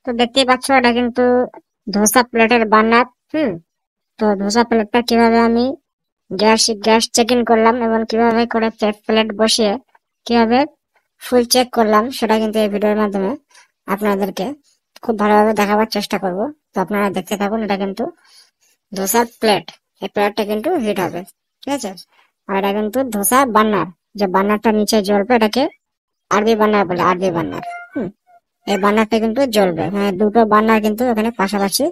তো দেখতেই পাচ্ছ এটা কিন্তু ধোসা প্লেটের বার্নার। তো ধোসা প্লেটটা কিভাবে আমি গ্যাস চেক ইন করলাম এবং কিভাবে করে প্লেট বসিয়ে কিভাবে ফুল চেক করলাম সেটা কিন্তু এই ভিডিওর মাধ্যমে আপনাদেরকে খুব ভালোভাবে দেখাবার চেষ্টা করব। তো আপনারা দেখতে থাকুন। এটা কিন্তু ধোসার প্লেট, এই প্লেটটা কিন্তু হিট হবে, ঠিক আছে। আর এটা কিন্তু ধোসা বার্নার, যে বার্নারটা নিচে জ্বলবে এটাকে আরবি বার্নার বলে, আরবি বার্নার। এই বার্নারটা কিন্তু জ্বলবে, মানে দুটো বার্নার কিন্তু এখানে পাশাপাশি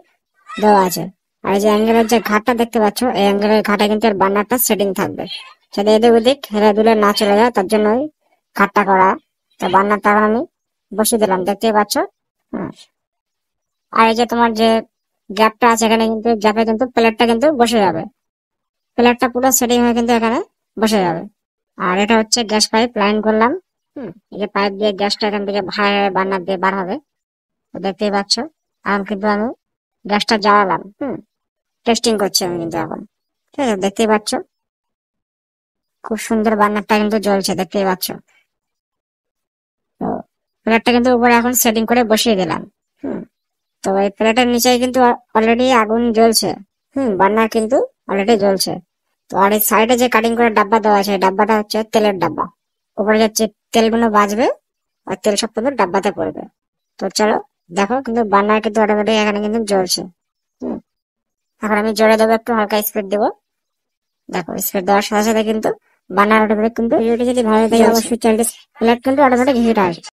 দেওয়া আছে। আর এই যে অ্যাঙ্গেলের যে ঘাটটা দেখতে পাচ্ছ, এই অ্যাঙ্গেলের ঘাটে কিন্তু এর বার্নারটা সেটিং থাকবে, যাতে এদিক ওদিক হেলে দুলে না চলে যায়, তার জন্য ওই ঘাটটা করা। তো বার্নারটা এখন আমি বসিয়ে দিলাম, দেখতেই পাচ্ছ। হ্যাঁ, আর এই যে তোমার যে গ্যাপটা আছে এখানে কিন্তু গ্যাপে কিন্তু প্লেটটা কিন্তু বসে যাবে, প্লেটটা পুরো সেটিং হয়ে কিন্তু এখানে বসে যাবে। আর এটা হচ্ছে গ্যাস পাইপ লাইন করলাম। এই যে পাইপ দিয়ে গ্যাসটা এখান থেকে বার্নার দিয়ে বার হবে। তো দেখতেই পাচ্ছ এখন কিন্তু আমি গ্যাসটা জ্বালালাম। টেস্টিং করছি আমি কিন্তু এখন, ঠিক আছে। দেখতেই পাচ্ছ খুব সুন্দর বার্নারটা কিন্তু জ্বলছে, দেখতেই পাচ্ছ। তো প্লেটটা কিন্তু উপরে এখন সেটিং করে বসিয়ে দিলাম। তো এই প্লেটের নিচে কিন্তু অলরেডি আগুন জ্বলছে। বার্নার কিন্তু অলরেডি জ্বলছে। তো আর এই সাইডে যে কাটিং করে ডাব্বা দেওয়া আছে, এই ডাব্বাটা হচ্ছে তেলের ডাব্বা। উপরে যে তেলগুলো বাজবে আর তেল সব কিন্তু ডাব্বাতে পড়বে। তো চলো দেখো, কিন্তু বার্নার কিন্তু অটোমেটিক এখানে কিন্তু জ্বলছে। এখন আমি জোরে দেবো, একটু হালকা স্পিড দেবো। দেখো স্পিড দেওয়ার সাথে সাথে কিন্তু বার্নার অটোমেটিক কিন্তু, ভিডিওটি যদি ভালো লাগে অবশ্যই চ্যানেলটি প্লেট কিন্তু অটোমেটিক হিট আসবে।